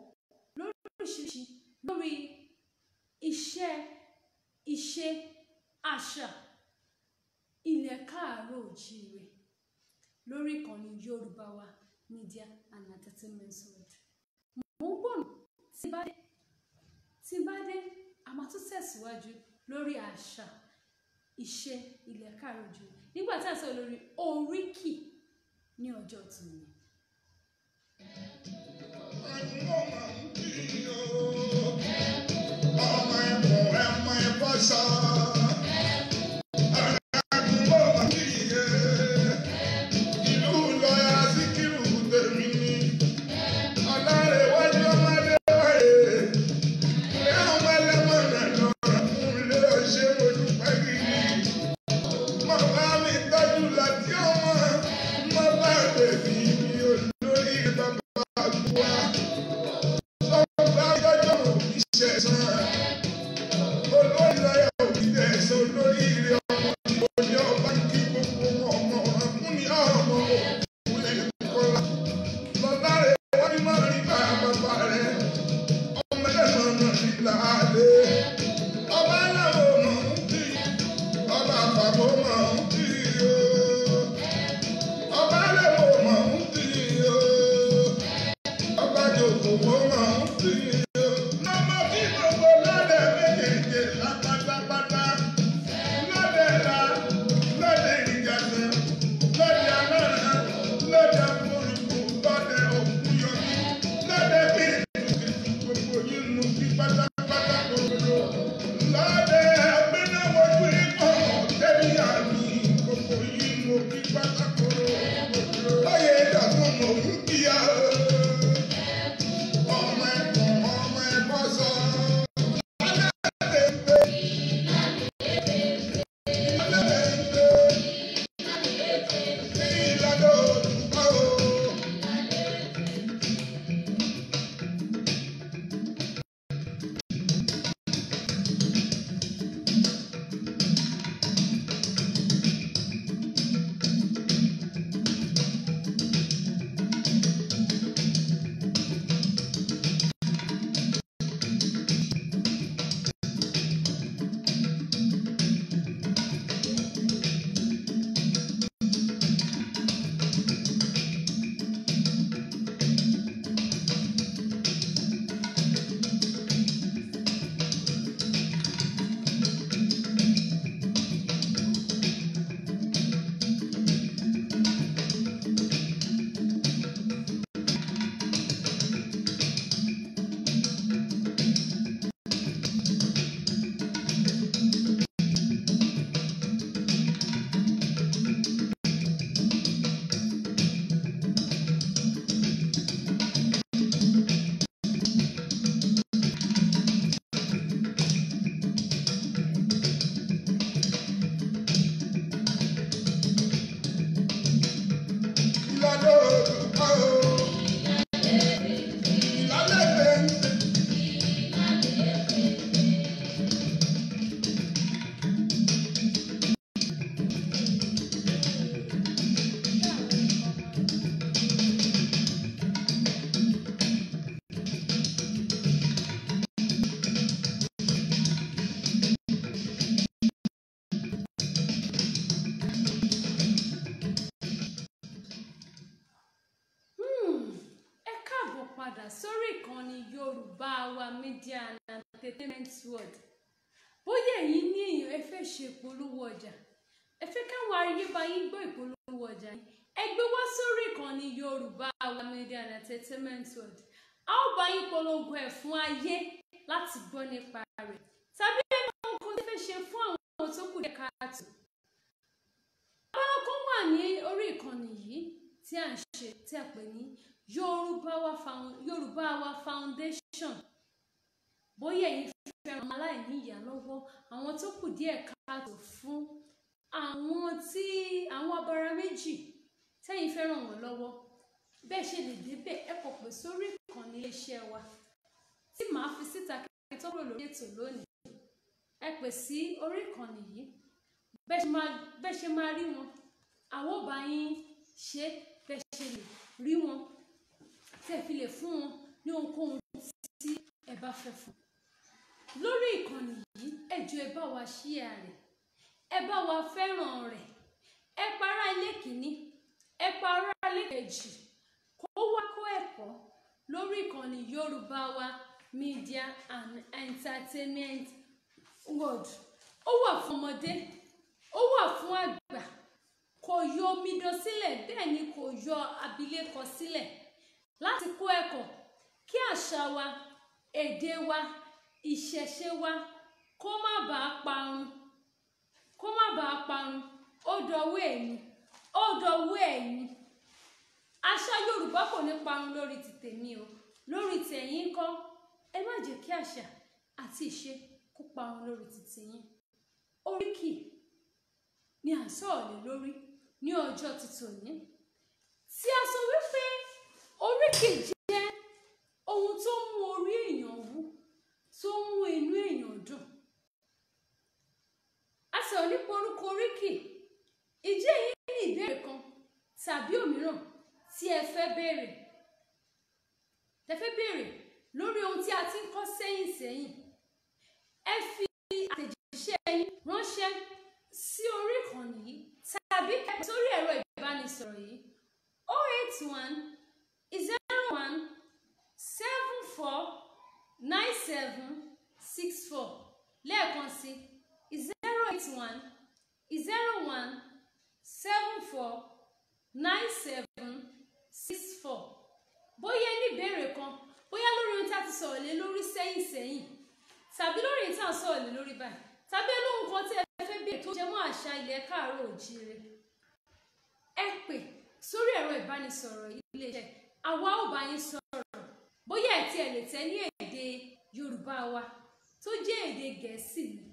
lóríṣiríṣi lórí ìṣe àṣà ilẹ̀ káàárọ̀ òjíire lórí ìkànnì Yorùbá Media and Entertainment World. Mo ń gbọ́nà tí bá dé a máa tún tẹ̀síwájú lórí àṣà ìṣe ilẹ̀ Káàárọ̀-o-jíire nígbà tí a sọ lórí oríkì ní ọjọ́ tòní. Sórí ìkànnì Yorùbá wa Media and Entertainment World. Bóyá ẹ̀yin ní èèyàn ẹ fẹ́ ṣe ìpolówó ọjà, ẹ fẹ́ káwọn ayé bá yín gbọ́ ìpolówó ọjà yín, ẹ gbé wá sórí ìkànnì Yorùbá wa Media and Entertainment World. A ó bá yín polongo ẹ̀ fún ayé láti gbọ́ nípa rẹ̀. Tàbí ẹ máa ń kó tí fẹ́ ṣe fún àwọn tó kù díẹ̀ káàtó. Abala kan wà ní orí ìkànnì yìí tí à ń ṣe tí a pè ní Yorùbá wa Foundation. Bóyá ẹ̀yin fẹ́ràn ọmọ aláìní ìyá lọ́wọ́, àwọn tó kù díẹ̀ káàtó fún, àwọn abara méjì tẹ́yin fẹ́ràn wọn lọ́wọ́, bẹ́ẹ̀ ṣe lè débẹ̀ ẹ kò pè sórí ìkànnì iléeṣẹ́ wa tí màá fi síta kí tó kúrò lórí ètò lónìí. Ẹ pè sí orí ìkànnì yìí, bẹ́ẹ̀ ṣe máa rí wọn, àwọn ò bá yín ṣe bẹ́ẹ̀ ṣe lè rí wọn, tẹ́ fi lè fún wọn ní ohunkóhun tí ẹ bá fẹ́ fún. Lórí ìkànnì yìí, ẹ jọ̀ọ́ ẹ bá wa ṣíà rẹ̀, ẹ bá wa fẹ́ràn rẹ̀, ẹ para ilé kìíní, ẹ para ilé kejì, kó wá kó ẹ̀kọ́ lórí ìkànnì Yorùbá wa Media and Entertainment World. ó wà fún ọmọdé, ó wà fún àgbà. Kò yọ omidan sílẹ̀, bẹ́ẹ̀ ni kò yọ abilékọ sílẹ̀ láti kọ́ ẹ̀kọ́ kí àṣà wa, èdè wa, ìṣẹ̀ṣe wa kó má bàa parun, kó má bàa parun. Ó dọwọ́ ẹ̀yin, ó dọwọ́ ẹ̀yin. Àṣà Yorùbá kò ní parun lórí ti tèmi o, lórí tẹ̀yin ńkọ́. Ẹ má jẹ́ kí àṣà àti ìṣe kó parun lórí ti tiyín. Oríkì ni à ń sọ̀rọ̀ lé lórí ní ọjọ́ ti tòní. Tí a sọ wípé oríkì jẹ́ ohun tó mú orí èèyàn wú, tó mú inú èèyàn dùn. A sọ̀rọ̀ nípa orúkọ oríkì. Ìjẹ́ yìí ní ìbéèrè kan tàbí òmíràn tí ẹ fẹ́ béèrè. Ẹ fẹ́ béèrè lórí ohun tí a ti ń kọ́ sẹ́yìn. Ẹ fi àtẹ̀jíṣẹ́ yín ránṣẹ́ sí orí ìkànnì yìí tàbí sórí ẹ̀rọ ìbánisọ̀rọ̀ yìí 081 01 74 97 64. Lẹ́ẹ̀kan sí 081 01 74 97 64. Bóyá ní ìbéèrè kan, bóyá lórí ohun tí a ti sọ̀rọ̀ lé lórí sẹ́yìn tàbí lórí èyí tí a sọ̀rọ̀ lé lórí báyìí, tàbí olóhùn kan tí ẹ fẹ́ béèrè tó jẹ mọ́ àṣà ilẹ̀ káàárọ̀ oòjíire, ẹ pè sórí ẹ̀rọ ìbánisọ̀rọ̀ iléeṣẹ́, àwa ò bá yín sọ̀rọ̀. Bóyá ẹ tiẹ̀ lè tẹ́ ní èdè Yorùbá wa tó jẹ́ èdè Gẹ̀ẹ́sì ni,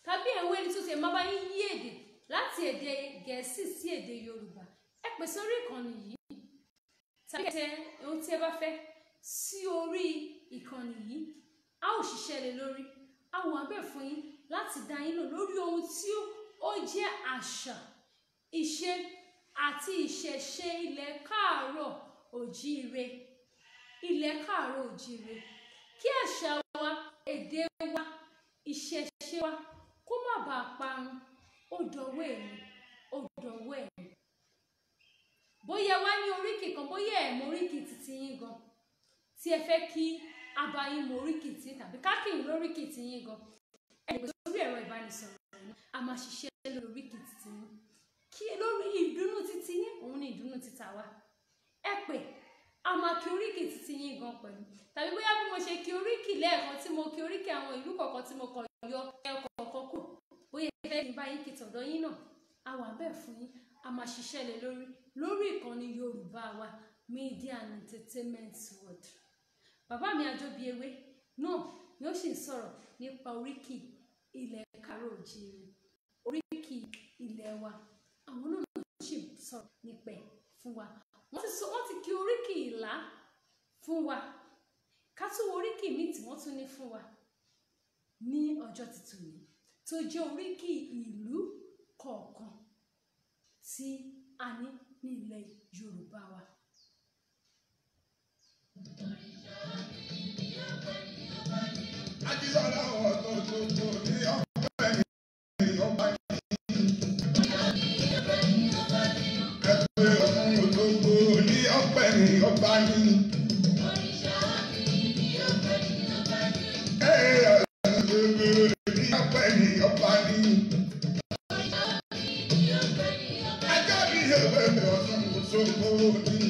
tàbí ẹ̀wọ́ ẹni tó ti máa bá yín yí èdè láti èdè Gẹ̀ẹ́sì sí èdè Yorùbá, ẹ pè sórí ìkànnì yìí tàbí tẹ ohun tí ẹ bá fẹ́ sí orí ìkànnì yìí. A ó ṣiṣẹ́ lé lórí, a wà bẹ́ẹ̀ fún yín láti dá yín lò lórí ohun tí ó jẹ́ àṣà, ìṣe àti ìṣẹ̀ṣe ilẹ̀ káàárọ̀ oòjíire. Ilẹ̀ káàárọ̀ oòjíire, kí àṣà wa, èdè wa, ìṣẹ̀ṣe wa kó má bàa parun. Ó dọwọ́ ẹ̀yin, ó dọwọ́ ẹ̀yin. Bóyá wá ní oríkì kan, bóyá ẹ̀ mọ oríkì titi yín gan, tí ẹ fẹ́ kí a bá yín mọ oríkì tí tàbí káàkiri lóríkì tí yín gan, ẹ pè sórí ẹ̀rọ ìbánisọ̀rọ̀ yín. A máa ṣiṣẹ́ lórí oríkì titi yín, kí lórí ìdùnnú titi yín, òun ni ìdùnnú tita wa. Ẹ pè, a máa kí oríkì titi yín gan pẹ̀lú. Tàbí bóyá bí mo ṣe kí oríkì lẹ́ẹ̀kan tí mo kí oríkì àwọn ìlú kọ̀ọ̀kan tí mo kọ̀ yọ ẹ̀kọ̀ọ̀kan kù, bóyá ẹ fẹ́ kí n bá yín kí tọ̀dọ̀ yín náà, a wà bẹ́ẹ̀ fún yín. A máa ṣiṣẹ́ lé lórí ìkànnì Yorùbá wa, Media and Entertainment World. Bàbá mi Àjọbíewé náà ni ó sì ń sọ̀rọ̀ nípa oríkì ilẹ̀ káàárọ̀ oòjíire, oríkì ilẹ̀ wa. Àwọn náà sì ń sọ̀rọ̀ nípa ẹ̀ fún wa. Wọ́n ti kí oríkì Ìlá fún wa, ká tún wo oríkì míì tí wọ́n tún ní fún wa ní ọjọ́ tuntun yìí tó jẹ́ oríkì ìlú kọ̀ọ̀kan tí a ní ní ilẹ̀ Yorùbá wa. Ajísọ́lá ọ̀tọ̀ gbogbo ní ọ̀pẹ́ mi ọba ní. Ẹgbẹ́ ọ̀hún gbogbo ní ọ̀pẹ́ mi ọba ní. Ní ọ̀pẹ́ mi ọba ní. Ajá mi ẹgbẹ́ ọ̀sán gbogbo ní.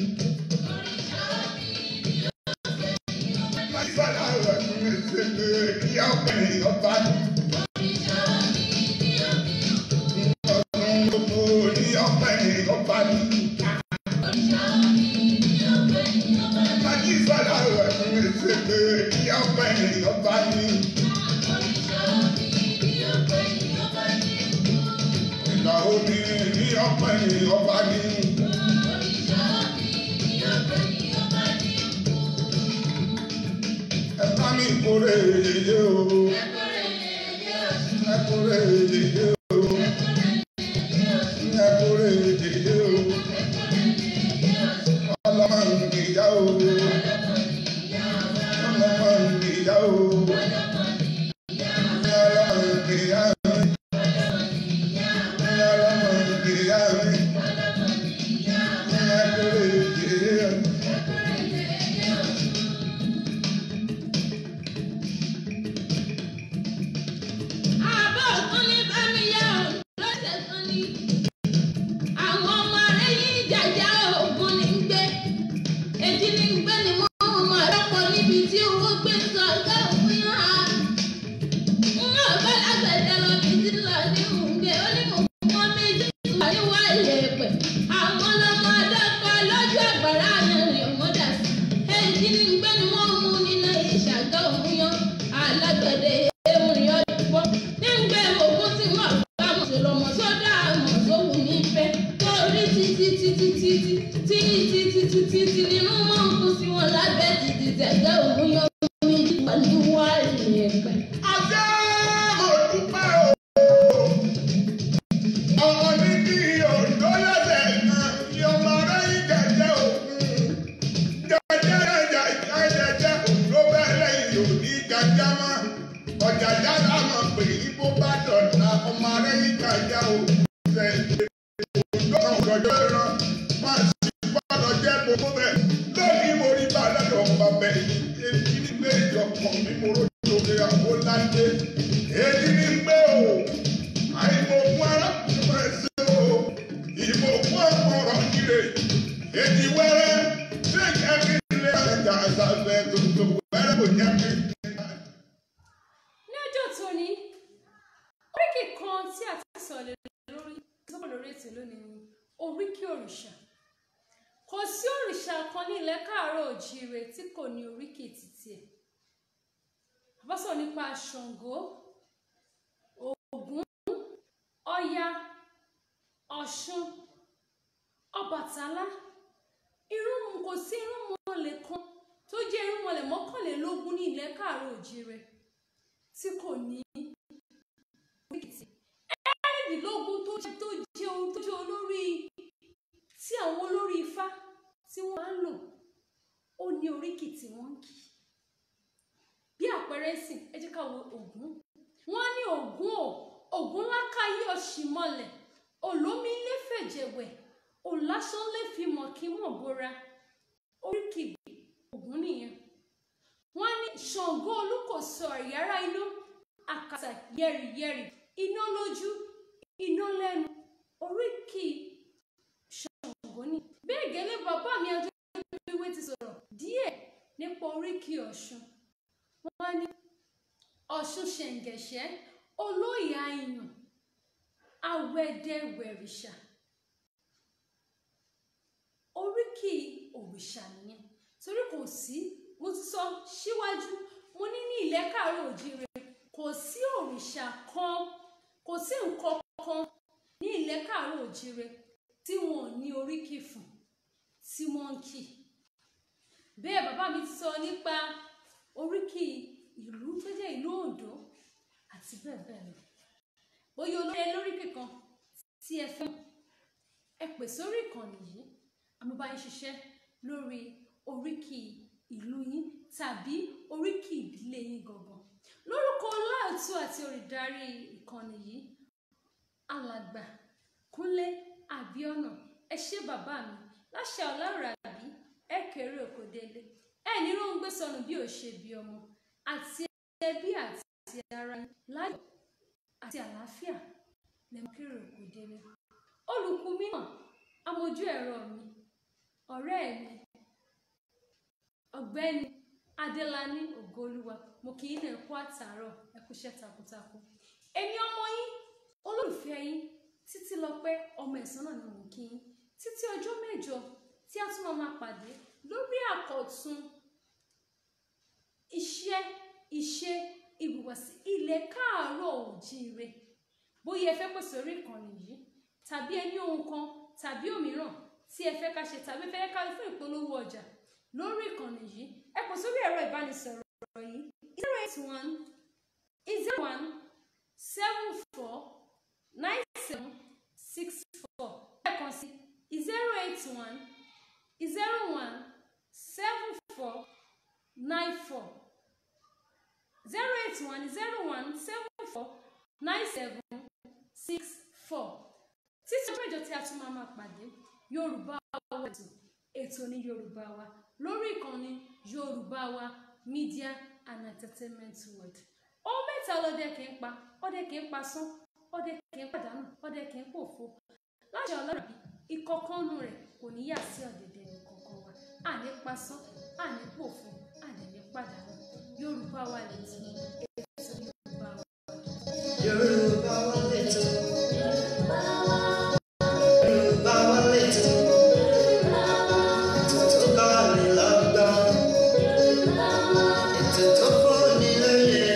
Ajísọ́lá ọ̀tọ̀ ní ọ̀pẹ́ mi ọba ní. Ọ̀sán gbogbo ní ọ̀pẹ́ mi ọba ní. Ajísọ́lá ọ̀tọ̀ ní ọ̀pẹ́ mi ọba ní. Ìgbà omi ní ọ̀pẹ́ mi ọba ní. Ẹ bá mi kórè yeye o. Ẹ kórè yeye o. Ẹ kórè yeye o. Ọlọ́mọ nìyá o. Ọlọ́mọ nìyá o. Ọlọ́mọ nìyá o. Àbọ̀ òkun ní bá gbé ni mo mọ̀ lọ́pọ̀ níbi tí owó gbé sọ ọ̀gá òfin hàn. Ń ọ̀gbẹ́ lágbẹ̀dẹ lọ bí ti lọ ní òǹgbẹ onímọ̀ méjì wà ní wà lẹ́pẹ̀. Àwọn ọlọ́mọ adápa lọ́jọ́ àgbàrá àyànrìn ọmọdà sí. Èyí ni gbé ni wọ́n mú nínú ìṣàgá òun yan alágbẹ̀dẹ èmùrìn ọ̀dùnfọ́. Nígbà ògùn tí wọ́n bá mọ̀ sí lọ́mọ sódà àmọ̀ tó wù ní ìfẹ́. Torí títí nínú mọ́ ń kú sí wọn lábẹ́ títí tẹ̀gbẹ́ òun yan méjì wà ní wà lẹ́pẹ̀. Ajá mo dúpẹ́ o. Ọmọ níbi òǹdó lẹ́sẹ̀ kan ni ọmọ aráyé jẹjẹ òkun. Jẹjẹ òǹdó bẹ́ẹ̀ lẹ́yìn òní jẹjẹ mọ́. Ọ̀jàjà láwọn pè é bó bá dọ̀la ọmọ aráyé jẹjẹ òkun. Òǹdó kan òjòjò rán máa sì gbọ́dọ̀ jẹ́ gbogbo bẹ́ẹ̀. Lónìí mo rí bá lọ́dọ̀ ọmọ bẹ́ẹ̀ yìí. Èyí ni pé ìjọpọ̀ mi mo rójò pé àwọn láńdé. Èyí ni pé o. Àìmọ̀kún arákùnrin máa ṣe o. Ìmọ̀kún ọ̀pọ̀rọ̀ nílé. Èdè wẹ́rẹ́ ṣé jẹ́ kí ilé ẹja àṣàfẹ́ tuntun wẹ́rẹ́ kò jẹ́ kí. Ní ọjọ́ tóní, oríkì kan tí a ti sọ̀rọ̀ lórí ètò lónìí ni oríkì òrìṣà. Kò sí òrìṣà kan ní ilẹ̀ káàárọ̀ òjíire tí kò ní oríkì títí ẹ̀. A bá sọ̀rọ̀ nípa Ṣàngó, Ògún, Ọya, Ọ̀ṣun, Ọbàtálá. Kò sí irúnmọlẹ̀ kan tó jẹ́ irúnmọlẹ̀ mọ́kànlélógún ní ilẹ̀ káàárọ̀ òjíire tí kò ní oríkì tí. Ẹ̀rìndínlógún tó jẹ́ olórí tí àwọn olórí Ifá tí wọ́n máa ń lò ó ní oríkì tí wọ́n ń kì. Bí àpẹẹrẹ sìn, ẹ jẹ́ ká wo Ògún. Wọ́n ní Ògún lákàyè ọ̀ṣìmọ̀lẹ̀, olómi lè fẹ̀jẹ̀wẹ̀, òlásán lè fi mọ̀ kí mọ̀ bóra. Oríkì Ògún nìyẹn. Wọ́n ní Ṣàngó olúkòso àyàrá iná, àkàtà yẹ̀rìyẹ̀rì, iná lójú, iná lẹ́nu. Oríkì Ṣàngó ni. Bẹ́ẹ̀ gẹ́lẹ́ bàbá mi Adéwé ti sọ̀rọ̀ díẹ̀ nípa oríkì Ọ̀ṣun. Wọ́n ní Ọ̀ṣun ṣẹ̀ǹgẹ̀ṣẹ́, olóyè àyàn, awẹ́dẹ́wẹ̀rìṣà. Oríkì òrìṣà nìyẹn. Torí kò sí, mo ti sọ síwájú, mo ní ilẹ̀ káàárọ̀ òjíire kò sí òrìṣà kan, kò sí nǹkan kan ní ilẹ̀ káàárọ̀ òjíire tí wọn ò ní oríkì fún, tí wọ́n ń kì. Bẹ́ẹ̀ bàbá mi ti sọ nípa oríkì ìlú tó jẹ́ ìlú Oǹdó àti bẹ́ẹ̀ bẹ́ẹ̀ lọ. Bóyá olóríkì kan tí ẹ fẹ́ ẹ pè sórí ìkànnì yìí, àmọ́ bá yín ṣiṣẹ́ lórí oríkì ìlú yín tàbí oríkì ìdílé yín gangan. Lórúkọ olóòtú àti olùdarí ìkànnì yìí, alàgbà Kúnlé Àbíọ́nà, ẹ ṣé bàbá mi. Láṣẹ Ọlọ́ràbí, ẹ kéré oko délé. Ẹ ní róń gbé sọnù bí ò ṣe bí ọmọ. Àti ẹbí àti ara yín láyọ̀ àti àlàáfíà lẹ́mú kéré oko délé. Olùkú mi náà, amójú ẹ̀rọ mi, ọ̀rẹ́ mi, Ọ̀gbẹ́ni Adélàní Ògolúwa, mo kì í lè kú àtàárọ̀, ẹ kú iṣẹ́ takuntakun. Èmi ọmọ yín, olólùfẹ́ yín, Títílọpẹ́ ọmọ ẹ̀sán náà ni mò ń kí yín. Títí ọjọ́ mẹ́jọ tí a tún máa pàdé lórí àkọ̀tun iṣẹ́, ìṣe, ìhùwàsí ilẹ̀ káàárọ̀ òjíire. Bóyá ẹ fẹ́ pè sórí ìkànnì yìí tàbí ẹ ní ohun kan tàbí òmíràn tí ẹ fẹ́ ká ṣe tàbí fẹ́ ká fún ìpolówó ọjà lórí ìkànnì yìí, ẹ pè sórí ẹ̀rọ ìbánisọ̀rọ̀ yìí 081 01 74 9764. Lẹ́ẹ̀kan sí 081 01 74 94 081 01 74 9764. Títí ọjọ́ mẹ́jọ tí a tún máa pàdé, Yorùbá wa ètò ní Yorùbá wa lórí ìkànnì Yorùbá wa Media and Entertainment World. Ohun mẹ́ta lọ́dẹ kì í pa, ọdẹ kì í pasán, ọdẹ kì í pàdánù, ọdẹ kì í pòfo. Láṣẹ Ọlọ́run, ìkọ̀kànnù rẹ̀ kò ní yà sí ọ̀dẹ̀dẹ̀ nìkankan wa. Àní pasán, àní pòfo àní ní pàdánù Yorùbá wa létí èso Yorùbá wa. Yorùbá wa létí. Yorùbá wa létí. Ètò tó bá ní lọ́gbọ́n. Ètò tó fún ní lóye.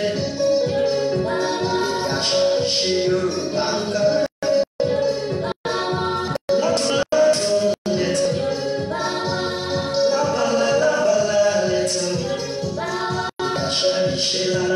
Àṣà ìṣe Yorùbá ń kọ́. Sheila